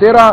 13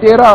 13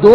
2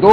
2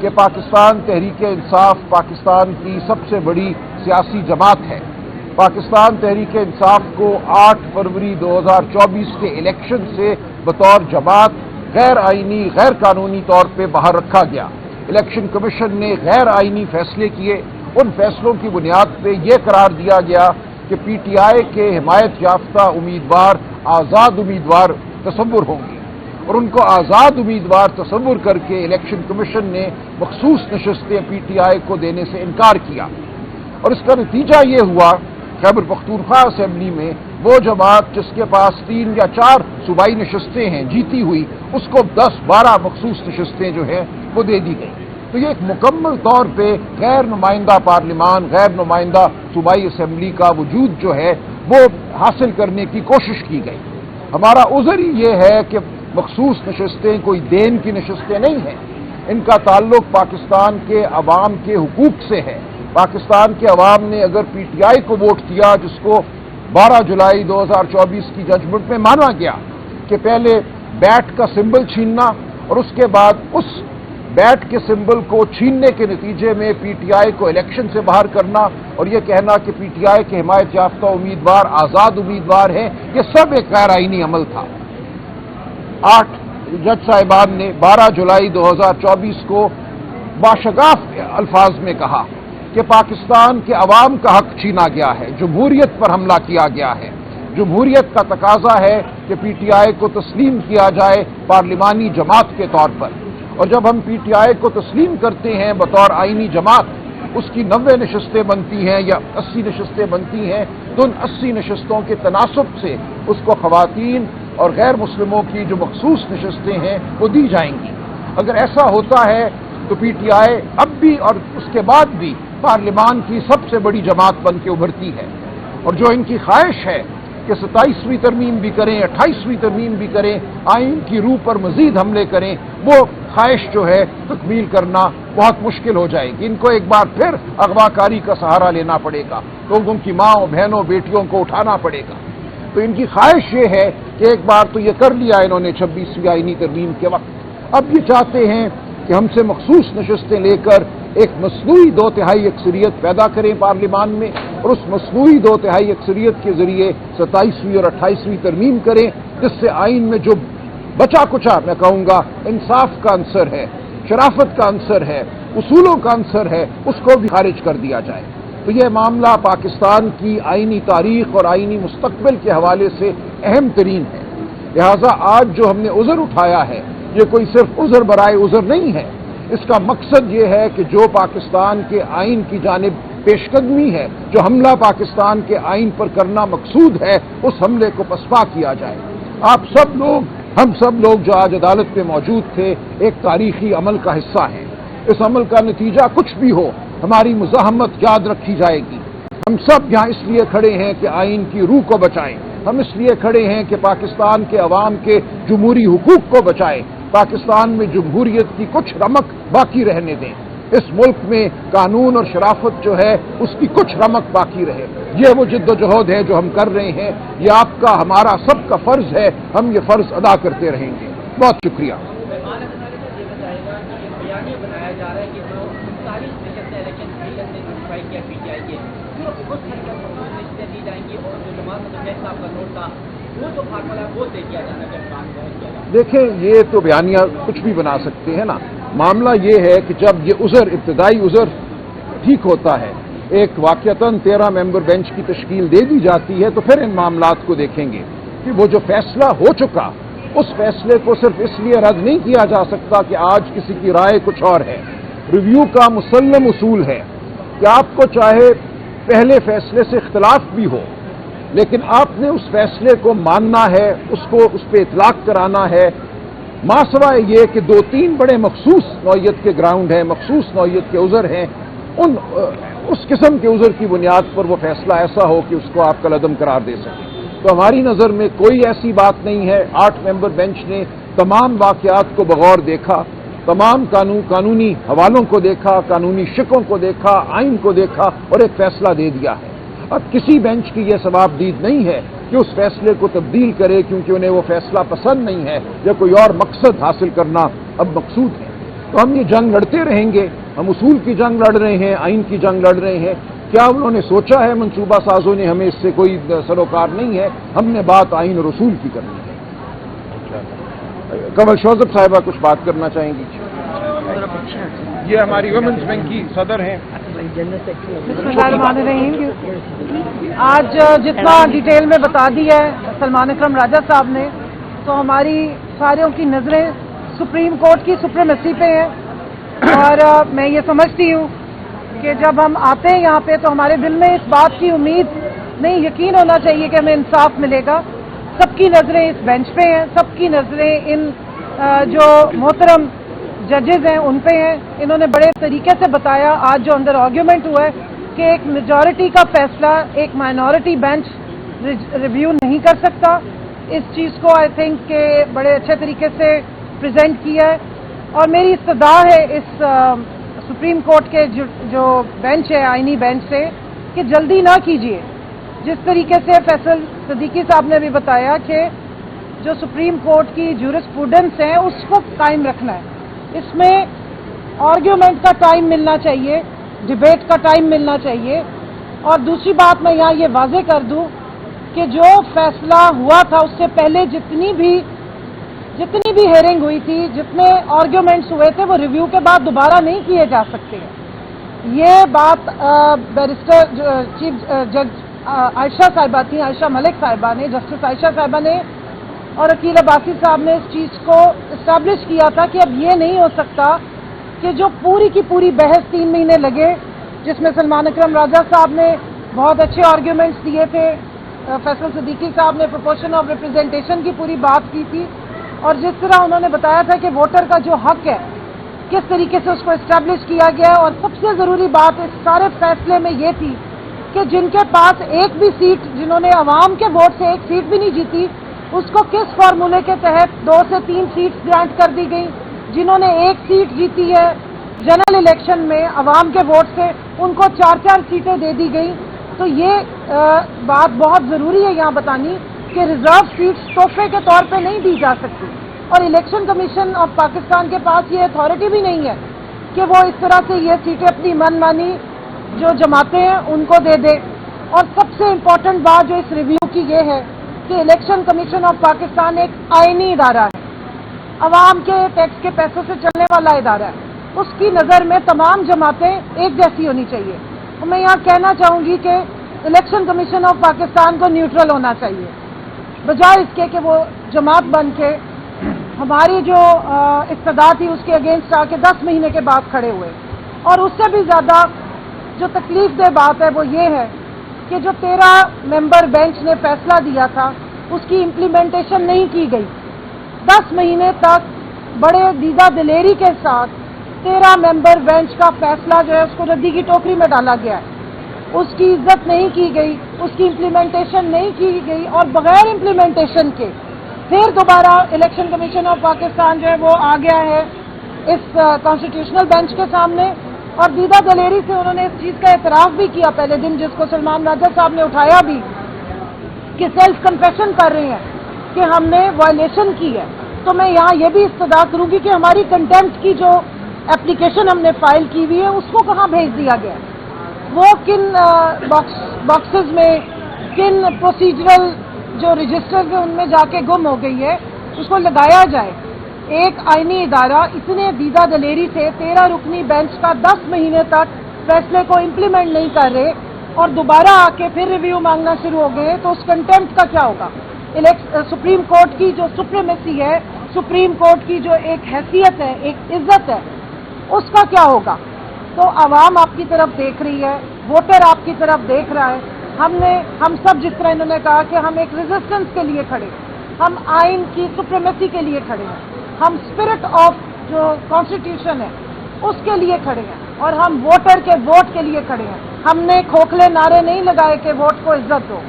کہ پاکستان تحریک انصاف پاکستان کی سب سے بڑی سیاسی جماعت ہے۔ پاکستان تحریک انصاف کو 8 فروری 2024 کے الیکشن سے بطور جماعت غیر آئینی غیر قانونی طور پہ باہر رکھا گیا۔ الیکشن کمیشن نے غیر آئینی فیصلے کیے۔ ان فیصلوں کی بنیاد پہ یہ قرار دیا گیا کہ پی ٹی آئی کے حمایت یافتہ امیدوار آزاد امیدوار تصور ہوں گے، اور ان کو آزاد امیدوار تصور کر کے الیکشن کمیشن نے مخصوص نشستیں پی ٹی آئی کو دینے سے انکار کیا، اور اس کا نتیجہ یہ ہوا خیبر پختونخوا اسمبلی میں وہ جماعت جس کے پاس 3 یا 4 صوبائی نشستیں ہیں جیتی ہوئی، اس کو 10-12 مخصوص نشستیں جو ہیں وہ دے دی گئی۔ تو یہ ایک مکمل طور پہ غیر نمائندہ پارلیمان، غیر نمائندہ صوبائی اسمبلی کا وجود جو ہے وہ حاصل کرنے کی کوشش کی گئی۔ ہمارا عذر ہی یہ ہے کہ مخصوص نشستیں کوئی دین کی نشستیں نہیں ہیں، ان کا تعلق پاکستان کے عوام کے حقوق سے ہے۔ پاکستان کے عوام نے اگر پی ٹی آئی کو ووٹ کیا، جس کو 12 جولائی 2024 کی ججمنٹ میں مانا گیا کہ پہلے بیٹ کا سمبل چھیننا اور اس کے بعد اس بیٹ کے سمبل کو چھیننے کے نتیجے میں پی ٹی آئی کو الیکشن سے باہر کرنا اور یہ کہنا کہ پی ٹی آئی کے حمایت یافتہ امیدوار آزاد امیدوار ہیں، یہ سب ایک غیر آئینی عمل تھا۔ 8 جج صاحبان نے 12 جولائی 2024 کو باشگاف الفاظ میں کہا کہ پاکستان کے عوام کا حق چھینا گیا ہے، جمہوریت پر حملہ کیا گیا ہے۔ جمہوریت کا تقاضا ہے کہ پی ٹی آئی کو تسلیم کیا جائے پارلیمانی جماعت کے طور پر، اور جب ہم پی ٹی آئی کو تسلیم کرتے ہیں بطور آئینی جماعت، اس کی 90 نشستیں بنتی ہیں یا 80 نشستیں بنتی ہیں، تو ان 80 نشستوں کے تناسب سے اس کو خواتین اور غیر مسلموں کی جو مخصوص نشستیں ہیں وہ دی جائیں گی۔ اگر ایسا ہوتا ہے تو پی ٹی آئی اب بھی اور اس کے بعد بھی پارلیمان کی سب سے بڑی جماعت بن کے ابھرتی ہے، اور جو ان کی خواہش ہے کہ 27ویں ترمیم بھی کریں، 28ویں ترمیم بھی کریں، آئین کی روح پر مزید حملے کریں، وہ خواہش جو ہے تکمیل کرنا بہت مشکل ہو جائے گی۔ ان کو ایک بار پھر اغوا کاری کا سہارا لینا پڑے گا، لوگوں کی ماں بہنوں بیٹیوں کو اٹھانا پڑے گا۔ تو ان کی خواہش یہ ہے کہ ایک بار تو یہ کر لیا انہوں نے 26ویں آئینی ترمیم کے وقت، اب یہ چاہتے ہیں کہ ہم سے مخصوص نشستیں لے کر ایک مصنوعی 2/3 اکثریت پیدا کریں پارلیمان میں، اور اس مصنوعی 2/3 اکثریت کے ذریعے 27ویں اور 28ویں ترمیم کریں، جس سے آئین میں جو بچا کچا میں کہوں گا انصاف کا عنصر ہے، شرافت کا عنصر ہے، اصولوں کا عنصر ہے، اس کو بھی خارج کر دیا جائے۔ تو یہ معاملہ پاکستان کی آئینی تاریخ اور آئینی مستقبل کے حوالے سے اہم ترین ہے۔ لہذا آج جو ہم نے عذر اٹھایا ہے، یہ کوئی صرف عذر برائے عذر نہیں ہے، اس کا مقصد یہ ہے کہ جو پاکستان کے آئین کی جانب پیش قدمی ہے، جو حملہ پاکستان کے آئین پر کرنا مقصود ہے، اس حملے کو پسپا کیا جائے۔ آپ سب لوگ، ہم سب لوگ جو آج عدالت میں موجود تھے، ایک تاریخی عمل کا حصہ ہیں۔ اس عمل کا نتیجہ کچھ بھی ہو، ہماری مزاحمت یاد رکھی جائے گی۔ ہم سب یہاں اس لیے کھڑے ہیں کہ آئین کی روح کو بچائیں، ہم اس لیے کھڑے ہیں کہ پاکستان کے عوام کے جمہوری حقوق کو بچائیں، پاکستان میں جمہوریت کی کچھ رمق باقی رہنے دیں، اس ملک میں قانون اور شرافت جو ہے اس کی کچھ رمق باقی رہے۔ یہ وہ جد و جہد ہے جو ہم کر رہے ہیں، یہ آپ کا ہمارا سب کا فرض ہے، ہم یہ فرض ادا کرتے رہیں گے۔ بہت شکریہ۔ دیکھیں، یہ تو بیانیہ کچھ بھی بنا سکتے ہیں نا، معاملہ یہ ہے کہ جب یہ عذر ابتدائی عذر ٹھیک ہوتا ہے، ایک واقعتاً 13 ممبر بینچ کی تشکیل دے دی جاتی ہے، تو پھر ان معاملات کو دیکھیں گے کہ وہ جو فیصلہ ہو چکا، اس فیصلے کو صرف اس لیے رد نہیں کیا جا سکتا کہ آج کسی کی رائے کچھ اور ہے۔ ریویو کا مسلم اصول ہے کہ آپ کو چاہے پہلے فیصلے سے اختلاف بھی ہو، لیکن آپ نے اس فیصلے کو ماننا ہے، اس پہ اطلاق کرانا ہے، ماں سوائے یہ کہ 2-3 بڑے مخصوص نوعیت کے گراؤنڈ ہیں، مخصوص نوعیت کے عذر ہیں، اس قسم کے عذر کی بنیاد پر وہ فیصلہ ایسا ہو کہ اس کو آپ کالعدم قرار دے سکیں۔ تو ہماری نظر میں کوئی ایسی بات نہیں ہے۔ 8 ممبر بینچ نے تمام واقعات کو بغور دیکھا، تمام قانونی حوالوں کو دیکھا، قانونی شکوں کو دیکھا، آئین کو دیکھا اور ایک فیصلہ دے دیا ہے۔ اب کسی بینچ کی یہ ثوابدید نہیں ہے کہ اس فیصلے کو تبدیل کرے کیونکہ انہیں وہ فیصلہ پسند نہیں ہے یا کوئی اور مقصد حاصل کرنا اب مقصود ہے۔ تو ہم یہ جنگ لڑتے رہیں گے. ہم اصول کی جنگ لڑ رہے ہیں, آئین کی جنگ لڑ رہے ہیں. کیا انہوں نے سوچا ہے منصوبہ سازوں نے ہمیں اس سے کوئی سروکار نہیں ہے؟ ہم نے بات آئین اور اصول کی کرنی ہے. کنول شوذب صاحبہ کچھ بات کرنا چاہیں گی؟ یہ ہماری ویمنز ونگ کی صدر ہیں. آج جتنا ڈیٹیل میں بتا دیا ہے سلمان اکرم راجہ صاحب نے, تو ہماری ساروں کی نظریں سپریم کورٹ کی سپریمیسی پہ ہیں. اور میں یہ سمجھتی ہوں کہ جب ہم آتے ہیں یہاں پہ تو ہمارے دل میں اس بات کی امید نہیں, یقین ہونا چاہیے کہ ہمیں انصاف ملے گا. سب کی نظریں اس بینچ پہ ہیں, سب کی نظریں ان جو محترم ججز ہیں ان پہ ہیں. انہوں نے بڑے طریقے سے بتایا آج جو اندر آرگیومنٹ ہوا ہے کہ ایک میجورٹی کا فیصلہ ایک مائنورٹی بینچ ریویو نہیں کر سکتا. اس چیز کو آئی تھنک کہ بڑے اچھے طریقے سے پریزنٹ کیا ہے. اور میری استدعا ہے اس سپریم کورٹ کے جو بینچ ہے, آئینی بینچ سے, کہ جلدی نہ کیجیے. جس طریقے سے فیصل صدیقی صاحب نے بھی بتایا کہ جو سپریم کورٹ کی جورسپروڈنس ہے اس کو قائم رکھنا ہے. اس میں آرگیومنٹ کا ٹائم ملنا چاہیے, ڈبیٹ کا ٹائم ملنا چاہیے. اور دوسری بات میں یہاں یہ واضح کر دوں کہ جو فیصلہ ہوا تھا اس سے پہلے جتنی بھی ہیئرنگ ہوئی تھی, جتنے آرگیومنٹس ہوئے تھے, وہ ریویو کے بعد دوبارہ نہیں کیے جا سکتے ہیں. یہ بات بیرسٹر چیف جج عائشہ صاحبہ تھیں, عائشہ ملک صاحبہ نے, جسٹس عائشہ صاحبہ نے اور عقیل عباسی صاحب نے اس چیز کو اسٹیبلش کیا تھا کہ اب یہ نہیں ہو سکتا کہ جو پوری کی پوری بحث 3 مہینے لگے, جس میں سلمان اکرم راجہ صاحب نے بہت اچھے آرگیومنٹس دیے تھے, فیصل صدیقی صاحب نے پروپورشن آف ریپرزینٹیشن کی پوری بات کی تھی, اور جس طرح انہوں نے بتایا تھا کہ ووٹر کا جو حق ہے کس طریقے سے اس کو اسٹیبلش کیا گیا. اور سب سے ضروری بات اس سارے فیصلے میں یہ تھی کہ جن کے پاس ایک بھی سیٹ, جنہوں نے عوام کے ووٹ سے ایک سیٹ بھی نہیں جیتی, اس کو کس فارمولے کے تحت 2 سے 3 سیٹس گرانٹ کر دی گئی. جنہوں نے ایک سیٹ جیتی ہے جنرل الیکشن میں عوام کے ووٹ سے, ان کو 4 سیٹیں دے دی گئی. تو یہ بات بہت ضروری ہے یہاں بتانی کہ ریزرو سیٹس تحفے کے طور پہ نہیں دی جا سکتی. اور الیکشن کمیشن آف پاکستان کے پاس یہ اتھارٹی بھی نہیں ہے کہ وہ اس طرح سے یہ سیٹیں اپنی من مانی جو جماعتیں ہیں ان کو دے دے. اور سب سے امپورٹنٹ بات جو اس ریویو کی یہ ہے کہ الیکشن کمیشن آف پاکستان ایک آئینی ادارہ ہے, عوام کے ٹیکس کے پیسوں سے چلنے والا ادارہ ہے. اس کی نظر میں تمام جماعتیں ایک جیسی ہونی چاہیے. اور میں یہاں کہنا چاہوں گی کہ الیکشن کمیشن آف پاکستان کو نیوٹرل ہونا چاہیے, بجائے اس کے کہ وہ جماعت بن کے ہماری جو استدعا تھی اس کے اگینسٹ آ کے 10 مہینے کے بعد کھڑے ہوئے. اور اس سے بھی زیادہ جو تکلیف دہ بات ہے وہ یہ ہے کہ جو 13 ممبر بینچ نے فیصلہ دیا تھا اس کی امپلیمنٹیشن نہیں کی گئی. 10 مہینے تک بڑے دیدہ دلیری کے ساتھ 13 ممبر بینچ کا فیصلہ جو ہے اس کو ردی کی ٹوکری میں ڈالا گیا ہے. اس کی عزت نہیں کی گئی, اس کی امپلیمنٹیشن نہیں کی گئی, اور بغیر امپلیمنٹیشن کے پھر دوبارہ الیکشن کمیشن آف پاکستان جو ہے وہ آ گیا ہے اس کانسٹیٹیوشنل بینچ کے سامنے. اور دیدہ دلیری سے انہوں نے اس چیز کا اعتراف بھی کیا پہلے دن, جس کو سلمان راجہ صاحب نے اٹھایا بھی, کہ سیلف کنفیشن کر رہے ہیں کہ ہم نے وائلیشن کی ہے. تو میں یہاں یہ بھی استدعا کروں گی کہ ہماری کنٹمپٹ کی جو اپلیکیشن ہم نے فائل کی ہوئی ہے اس کو کہاں بھیج دیا گیا, وہ کن باکسز میں, کن پروسیجرل جو رجسٹرز ہیں ان میں جا کے گم ہو گئی ہے, اس کو لگایا جائے. ایک آئینی ادارہ اتنے دیدہ دلیری سے 13 رکنی بینچ کا 10 مہینے تک فیصلے کو امپلیمنٹ نہیں کر رہے اور دوبارہ آ کے پھر ریویو مانگنا شروع ہو گئے, تو اس کنٹمپٹ کا کیا ہوگا؟ سپریم کورٹ کی جو سپریمیسی ہے, سپریم کورٹ کی جو ایک حیثیت ہے, ایک عزت ہے, اس کا کیا ہوگا؟ تو عوام آپ کی طرف دیکھ رہی ہے, ووٹر آپ کی طرف دیکھ رہا ہے. ہم سب جس طرح انہوں نے کہا کہ ہم ایک ریزسٹنس کے لیے کھڑے, ہم آئین کی سپریمیسی کے لیے کھڑے ہیں, ہم اسپرٹ آف جو کانسٹیٹیوشن ہے اس کے لیے کھڑے ہیں, اور ہم ووٹر کے ووٹ کے لیے کھڑے ہیں. ہم نے کھوکھلے نعرے نہیں لگائے کہ ووٹ کو عزت دو.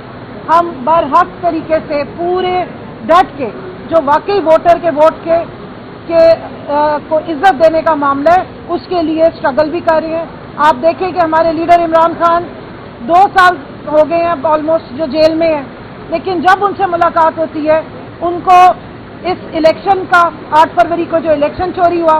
ہم برحق طریقے سے پورے ڈٹ کے جو واقعی ووٹر کے ووٹ کو عزت دینے کا معاملہ ہے اس کے لیے اسٹرگل بھی کر رہے ہیں. آپ دیکھیں کہ ہمارے لیڈر عمران خان 2 سال ہو گئے ہیں آلموسٹ جو جیل میں ہیں, لیکن جب ان سے ملاقات ہوتی ہے ان کو اس الیکشن کا 8 فروری کو جو الیکشن چوری ہوا